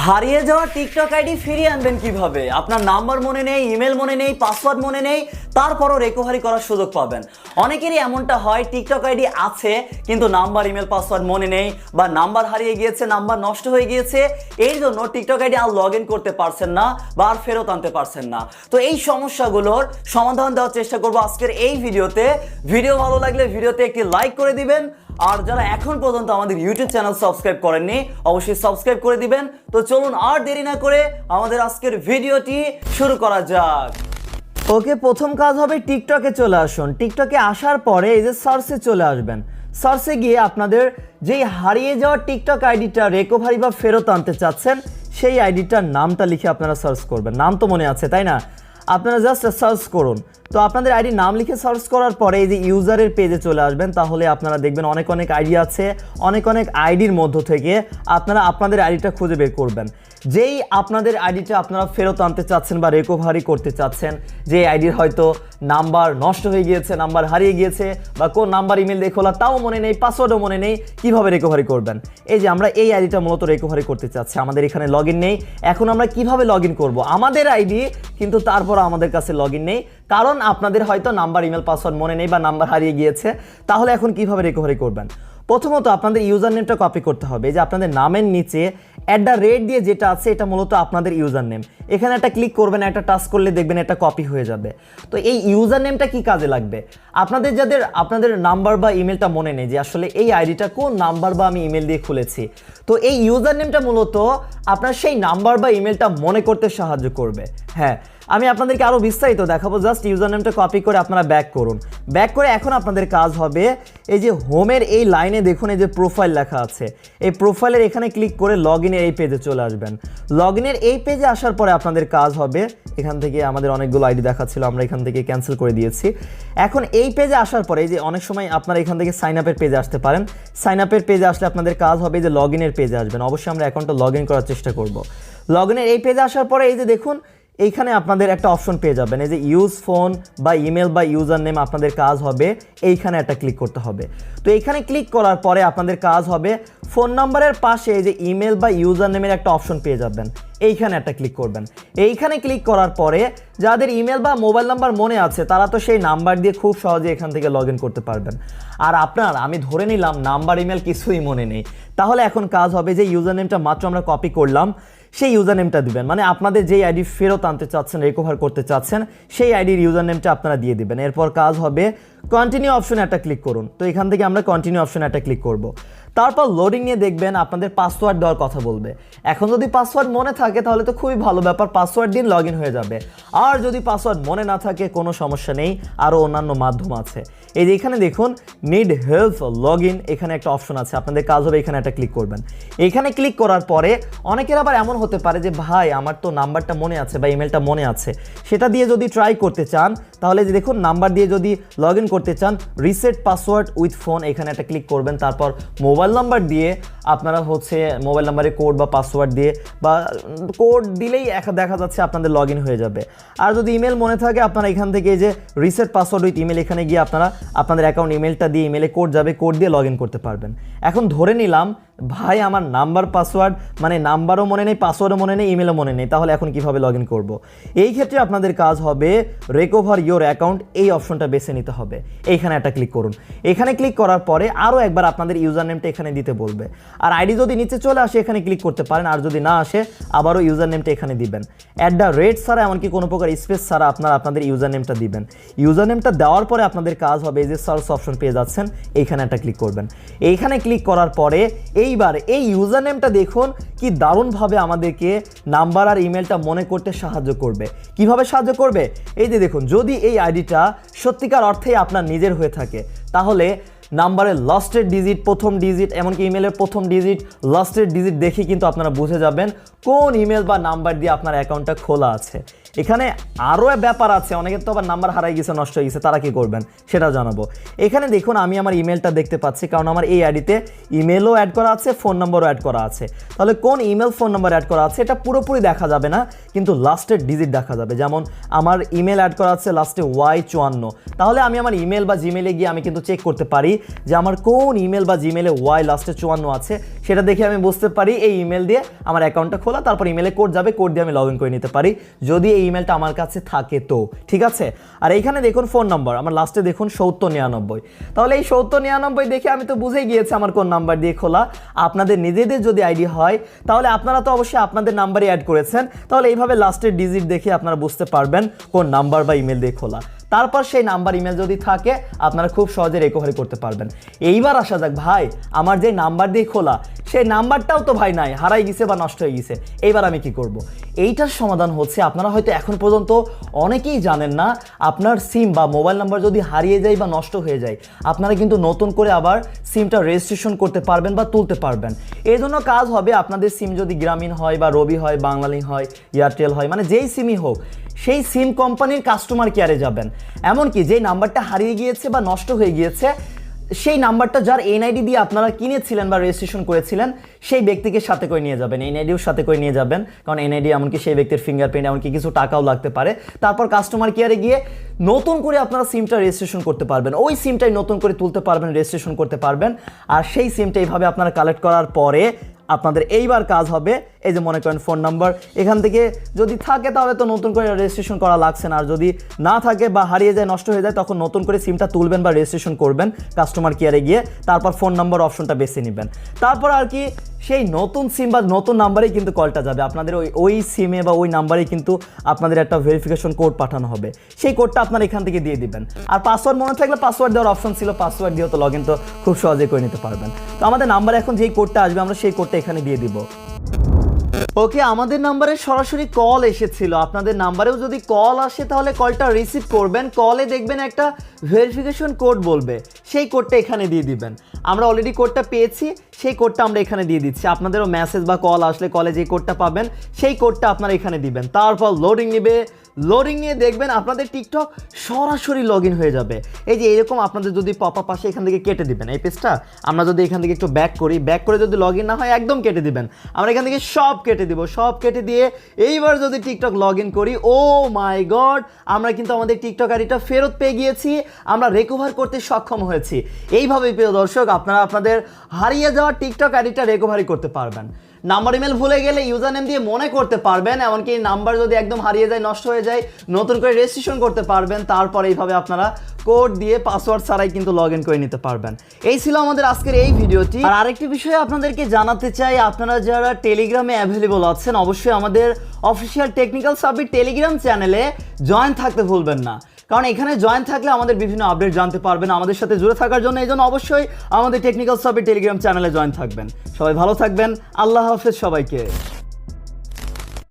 হারিয়ে যাওয়া TikTok ID ফিরিয়ে আনবেন কিভাবে? আপনার নাম্বার মনে নেই, ইমেল মনে নেই, পাসওয়ার্ড মনে নেই, তারপরও রিকভারি করার সুযোগ পাবেন। অনেকেরই এমনটা হয়, টিকটক আইডি আছে কিন্তু নাম্বার, ইমেল, পাসওয়ার্ড মনে নেই, বা নাম্বার হারিয়ে গিয়েছে, নাম্বার নষ্ট হয়ে গিয়েছে, এই জন্য টিকটক আইডি আর লগ ইন করতে পারছেন না বা আর ফেরত আনতে পারছেন না। তো এই সমস্যাগুলোর সমাধান দেওয়ার চেষ্টা করবো আজকের এই ভিডিওতে। ভিডিও ভালো লাগলে ভিডিওতে একটি লাইক করে দিবেন, আর যারা এখন পর্যন্ত আমাদের ইউটিউব চ্যানেল সাবস্ক্রাইব করেননি অবশ্যই সাবস্ক্রাইব করে দিবেন। তো চলুন আর দেরি না করে আমাদের আজকের ভিডিওটি শুরু করা যাক। ওকে, প্রথম কাজ হবে টিকটকে চলে আসুন। টিকটকে আসার পরে এই যে সার্চে চলে আসবেন। সার্চে গিয়ে আপনাদের যেই হারিয়ে যাওয়া টিকটক আইডিটা রিকভারি বা ফেরত আনতে চাচ্ছেন সেই আইডিটার নামটা লিখে আপনারা সার্চ করবেন। নাম তো মনে আছে তাই না? আপনারা জাস্ট সার্চ করুন। তো আপনাদের আইডির নাম লিখে সার্চ করার পরে এই যে ইউজারের পেজে চলে আসবেন। তাহলে আপনারা দেখবেন অনেক আইডি আছে, অনেক আইডির মধ্য থেকে আপনারা আপনাদের আইডিটা খুঁজে বের করবেন। যেই আপনাদের আইডিটা আপনারা ফেরত আনতে চাচ্ছেন বা রিকভারি করতে চাচ্ছেন, যে আইডির হয়তো নাম্বার নষ্ট হয়ে গিয়েছে, নাম্বার হারিয়ে গিয়েছে, বা কোন নাম্বার ইমেল দিয়ে খোলা তাও মনে নেই, পাসওয়ার্ডও মনে নেই, কিভাবে রিকভারি করবেন? এই যে আমরা এই আইডিটা মূলত রিকভারি করতে চাচ্ছি, আমাদের এখানে লগ ইন নেই। এখন আমরা কিভাবে লগ ইন করবো? আমাদের আইডি কিন্তু তারপর আমাদের কাছে লগ ইন নেই, কারণ আপনাদের হয়তো নাম্বার, ইমেল, পাসওয়ার্ড মনে নেই বা নাম্বার হারিয়ে গিয়েছে। তাহলে এখন কিভাবে রিকভারি করবেন? প্রথমত আপনাদের ইউজার নেমটা কপি করতে হবে। এই যে আপনাদের নামের নিচে @, দিয়ে যেটা আছে এটা মূলত আপনাদের ইউজার নেম। এখানে একটা ক্লিক করবেন, একটা টাচ করলে দেখবেন এটা কপি হয়ে যাবে। তো এই ইউজার নেমটা কি কাজে লাগবে? আপনাদের নাম্বার বা ইমেলটা মনে নেই যে আসলে এই আইডিটা কোন নাম্বার বা আমি ইমেল দিয়ে খুলেছি, তো এই ইউজার নেমটা মূলত আপনার সেই নাম্বার বা ইমেলটা মনে করতে সাহায্য করবে। হ্যাঁ, আমি আপনাদেরকে আরও বিস্তারিত দেখাবো। জাস্ট ইউজার নেমটা কপি করে আপনারা ব্যাক করুন। ব্যাক করে এখন আপনাদের কাজ হবে এই যে হোমের এই লাইনে দেখুন এই যে প্রোফাইল লেখা আছে, এই প্রোফাইলের এখানে ক্লিক করে লগ ইনের এই পেজে চলে আসবেন। লগ ইনের এই পেজে আসার পরে আপনাদের কাজ হবে, এখান থেকে আমাদের অনেকগুলো আইডি দেখাচ্ছিল, আমরা এখান থেকে ক্যান্সেল করে দিয়েছি। এখন এই পেজে আসার পরে এই যে অনেক সময় আপনারা এখান থেকে সাইন আপের পেজে আসতে পারেন। সাইন আপের পেজে আসলে আপনাদের কাজ হবে যে লগ ইনের পেজে আসবেন। অবশ্যই আমরা অ্যাকাউন্টটা লগ ইন করার চেষ্টা করব। লগ ইনের এই পেজে আসার পরে এই যে দেখুন এইখানে আপনাদের একটা অপশন পেয়ে যাবেন, এই যে ইউজ ফোন বা ইমেল বা ইউজার নেম। আপনাদের কাজ হবে এইখানে একটা ক্লিক করতে হবে। তো এইখানে ক্লিক করার পরে আপনাদের কাজ হবে ফোন নাম্বারের পাশে এই যে ইমেল বা ইউজার নেমের একটা অপশন পেয়ে যাবেন, এইখানে একটা ক্লিক করবেন। এইখানে ক্লিক করার পরে যাদের ইমেল বা মোবাইল নাম্বার মনে আছে তারা তো সেই নাম্বার দিয়ে খুব সহজে এখান থেকে লগ ইন করতে পারবেন। আর আমি ধরে নিলাম নাম্বার, ইমেল কিছুই মনে নেই, তাহলে এখন কাজ হবে যে ইউজার নেমটা মাত্র আমরা কপি করলাম সেই ইউজার নেমটা দিবেন। মানে আপনাদের যেই আইডি ফেরত আনতে চাচ্ছেন, রিকভার করতে চাচ্ছেন, সেই আইডির ইউজার নেমটা আপনারা দিয়ে দিবেন। এরপর কাজ হবে কন্টিনিউ অপশনে একটা ক্লিক করুন। তো এখান থেকে আমরা কন্টিনিউ অপশনে একটা ক্লিক করব। তারপর লোডিং নিয়ে দেখবেন আপনাদের পাসওয়ার্ড দেওয়ার কথা বলবে। এখন যদি পাসওয়ার্ড মনে থাকে তাহলে তো খুবই ভালো ব্যাপার, পাসওয়ার্ড দিন লগ ইন হয়ে যাবে। আর যদি পাসওয়ার্ড মনে না থাকে কোনো সমস্যা নেই, আরও অন্যান্য মাধ্যম আছে। এই যে এখানে দেখুন নিড হেল্প লগ ইন, এখানে একটা অপশন আছে, আপনাদের কাজ হবে এখানে একটা ক্লিক করবেন। এখানে ক্লিক করার পরে অনেকের আবার এমন হতে পারে যে ভাই আমার তো নাম্বারটা মনে আছে বা ইমেলটা মনে আছে, সেটা দিয়ে যদি ট্রাই করতে চান তাহলে যে দেখুন নাম্বার দিয়ে যদি লগ ইন করতে চান রিসেট পাসওয়ার্ড উইথ ফোন এখানে একটা ক্লিক করবেন। তারপর মোবাইল নাম্বার দিয়ে আপনারা মোবাইল নাম্বারে কোড বা পাসওয়ার্ড দিয়ে বা কোড দিলেই দেখা যাচ্ছে আপনাদের লগ ইন হয়ে যাবে। আর যদি ইমেল মনে থাকে আপনারা এখান থেকে যে রিসেট পাসওয়ার্ড উইথ ইমেল এখানে গিয়ে আপনারা আপনাদের অ্যাকাউন্ট ইমেলটা দিয়ে ইমেলে কোড যাবে, কোড দিয়ে লগ ইন করতে পারবেন। এখন ধরে নিলাম ভাই আমার নাম্বার, পাসওয়ার্ড মানে নাম্বারও মনে নেই, পাসওয়ার্ডও মনে নেই, ইমেলও মনে নেই, তাহলে এখন কিভাবে লগ ইন করবো? এই ক্ষেত্রে আপনাদের কাজ হবে রিকভার ইয়োর অ্যাকাউন্ট, এই অপশনটা বেছে নিতে হবে। এইখানে একটা ক্লিক করুন। এখানে ক্লিক করার পরে আরও একবার আপনাদের ইউজার নেমটা এখানে দিতে বলবে। আর আইডি যদি নিচে চলে আসে এখানে ক্লিক করতে পারেন, আর যদি না আসে আবারও ইউজার নেমটা এখানে দিবেন। @, ছাড়া এমনকি কোনো প্রকার স্পেস ছাড়া আপনাদের ইউজার নেমটা দিবেন। ইউজার নেমটা দেওয়ার পরে আপনাদের কাজ হবে এই যে সার্চ অপশন পেয়ে যাচ্ছেন, এইখানে একটা ক্লিক করবেন। এইখানে ক্লিক করার পরে এইবার এই ইউজার নেমটা দেখুন কি দারুণভাবে আমাদেরকে নাম্বার আর ইমেলটা মনে করতে সাহায্য করবে। কিভাবে সাহায্য করবে? এই যে দেখুন, যদি এই আইডিটা সত্যিকার অর্থেই আপনার নিজের হয়ে থাকে তাহলে নাম্বারের লাস্টের ডিজিট, প্রথম ডিজিট, এমনকি ইমেলের প্রথম ডিজিট, লাস্টের ডিজিট দেখে কিন্তু আপনারা বুঝে যাবেন কোন ইমেল বা নাম্বার দিয়ে আপনার অ্যাকাউন্টটা খোলা আছে। এখানে আরও ব্যাপার আছে, অনেকের তো আবার নাম্বার হারাই গেছে, নষ্ট হয়ে গেছে, তারা কি করবেন সেটাও জানাবো। এখানে দেখুন আমি আমার ইমেলটা দেখতে পাচ্ছি, কারণ আমার এই আইডিতে ইমেলও অ্যাড করা আছে, ফোন নম্বরও অ্যাড করা আছে। তাহলে কোন ইমেল ফোন নম্বর অ্যাড করা আছে এটা পুরোপুরি দেখা যাবে না, কিন্তু লাস্টের ডিজিট দেখা যাবে। যেমন আমার ইমেল অ্যাড করা আছে লাস্টে Y54, তাহলে আমি আমার ইমেল বা জিমেলে গিয়ে আমি কিন্তু চেক করতে পারি যে আমার কোন ইমেল বা জিমেলে Y লাস্টে 54 আছে, সেটা দেখে আমি বুঝতে পারি এই ইমেল দিয়ে আমার অ্যাকাউন্টটা খোলা, তারপর ইমেলে কোড যাবে, কোড দিয়ে আমি লগ ইন করে নিতে পারি যদি এই ইমেলটা আমার কাছে থাকে তো, ঠিক আছে। আর এইখানে দেখুন ফোন নাম্বার আমার লাস্টে দেখুন 7099, তাহলে এই 7099 দেখে আমি তো বুঝেই গিয়েছি আমার কোন নাম্বার দিয়ে খোলা। আপনাদের নিজেদের যদি আইডি হয় তাহলে আপনারা তো অবশ্যই আপনাদের নাম্বারই অ্যাড করেছেন, তাহলে এইভাবে লাস্টের ডিজিট দেখে আপনারা বুঝতে পারবেন কোন নাম্বার বা ইমেল দিয়ে খোলা। তারপর সেই নাম্বার ইমেল যদি থাকে আপনারা খুব সহজে রিকভারি করতে পারবেন। এইবার আসা যাক ভাই, আমার যে নাম্বার দিয়ে খোলা সেই নাম্বারটাও তো ভাই নাই, হারাই গেছে বা নষ্ট হয়ে গেছে, এইবার আমি কি করব? এইটার সমাধান হচ্ছে, আপনারা হয়তো এখন পর্যন্ত অনেকেই জানেন না, আপনার সিম বা মোবাইল নাম্বার যদি হারিয়ে যায় বা নষ্ট হয়ে যায়, আপনারা কিন্তু নতুন করে আবার সিমটা রেজিস্ট্রেশন করতে পারবেন বা তুলতে পারবেন। এই জন্য কাজ হবে, আপনাদের সিম যদি গ্রামীণ হয় বা রবি হয়, বাংলালিংক হয়, এয়ারটেল হয়, মানে যেই সিমই হোক, সেই সিম কোম্পানির কাস্টমার কেয়ারে যাবেন। এমনকি যেই নাম্বারটা হারিয়ে গিয়েছে বা নষ্ট হয়ে গিয়েছে, সেই নাম্বারটা যার এনআইডি দিয়ে আপনারা কিনেছিলেন বা রেজিস্ট্রেশন করেছিলেন, সেই ব্যক্তিকে সাথে করে নিয়ে যাবেন, এনআইডিও সাথে করে নিয়ে যাবেন, কারণ এনআইডি এমনকি সেই ব্যক্তির ফিঙ্গারপ্রিন্ট, এমনকি কিছু টাকাও লাগতে পারে। তারপর কাস্টমার কেয়ারে গিয়ে নতুন করে আপনারা সিমটা রেজিস্ট্রেশন করতে পারবেন, ওই সিমটাই নতুন করে তুলতে পারবেন, রেজিস্ট্রেশন করতে পারবেন। আর সেই সিমটা এইভাবে আপনারা কালেক্ট করার পরে আপনাদের এইবার কাজ হবে, এই যে মনে করেন ফোন নাম্বার এখান থেকে যদি থাকে তাহলে তো নতুন করে রেজিস্ট্রেশন করা লাগছে না, আর যদি না থাকে বা হারিয়ে যায়, নষ্ট হয়ে যায়, তখন নতুন করে সিমটা তুলবেন বা রেজিস্ট্রেশন করবেন কাস্টমার কেয়ারে গিয়ে, তারপর ফোন নাম্বার অপশনটা বেছে নেবেন। তারপর আর কি সেই নতুন সিম বা নতুন নাম্বারেই কিন্তু কলটা যাবে আপনাদের, ওই সিমে বা ওই নাম্বারেই কিন্তু আপনাদের একটা ভেরিফিকেশন কোড পাঠানো হবে, সেই কোডটা আপনারা এখান থেকে দিয়ে দিবেন। আর পাসওয়ার্ড মনে থাকলে পাসওয়ার্ড দেওয়ার অপশন ছিল, পাসওয়ার্ড দিয়েও তো লগ ইন তো খুব সহজে করে নিতে পারবেন। তো আমাদের নাম্বারে এখন যেই কোডটা আসবে আমরা সেই কোডটা এখানে দিয়ে দিব। ওকে, আমাদের নাম্বারে সরাসরি কল এসেছিল, আপনাদের নাম্বারেও যদি কল আসে তাহলে কলটা রিসিভ করবেন। কলে দেখবেন একটা ভেরিফিকেশন কোড বলবে, সেই কোডটা এখানে দিয়ে দিবেন। আমরা অলরেডি কোডটা পেয়েছি, সেই কোডটা আমরা এখানে দিয়ে দিচ্ছি। আপনাদেরও মেসেজ বা কল আসলে কলে যে কোডটা পাবেন সেই কোডটা আপনারা এখানে দিবেন। তারপর লোডিং নেবে, লোডিং নিয়ে দেখবেন আপনাদের টিকটক সরাসরি লগ ইন হয়ে যাবে। এই যে এরকম আপনাদের যদি পপ আপ আসে এখান থেকে কেটে দিবেন এই পেজটা। আমরা যদি এখান থেকে একটু ব্যাক করি, ব্যাক করে যদি লগ ইন না হয় একদম কেটে দিবেন। আমরা এখান থেকে সব কেটে দিব, সব কেটে দিয়ে এইবার যদি টিকটক লগ ইন করি, ও মাই গড, আমরা কিন্তু আমাদের টিকটক আইডিটা ফেরত পেয়ে গিয়েছি, আমরা রিকভার করতে সক্ষম হয়েছি। এইভাবে প্রিয় দর্শক আপনারা আপনাদের হারিয়ে যাওয়া টিকটক আইডিটা রিকভারি করতে পারবেন। নাম্বার ইমেল ভুলে গেলে ইউজার নেম দিয়ে মনে করতে পারবেন, এমনকি নাম্বার যদি একদম হারিয়ে যায়, নষ্ট হয়ে যায়, নতুন করে রেজিস্ট্রেশন করতে পারবেন। তারপর এইভাবে আপনারা কোড দিয়ে পাসওয়ার্ড ছাড়াই কিন্তু লগ ইন করে নিতে পারবেন। এই ছিল আমাদের আজকের এই ভিডিওটি। আর আরেকটি বিষয় আপনাদেরকে জানাতে চাই, আপনারা যারা টেলিগ্রামে অ্যাভেলেবল আছেন অবশ্যই আমাদের অফিসিয়াল টেকনিক্যাল সাবিট টেলিগ্রাম চ্যানেলে জয়েন থাকতে ভুলবেন না, কারণ এখানে জয়েন থাকলে আমাদের বিভিন্ন আপডেট জানতে পারবেন। আমাদের সাথে জুড়ে থাকার জন্য এই জন্য অবশ্যই আমাদের টেকনিক্যাল সাবিট টেলিগ্রাম চ্যানেলে জয়েন থাকবেন। সবাই ভালো থাকবেন, আল্লাহ হাফেজ সবাইকে।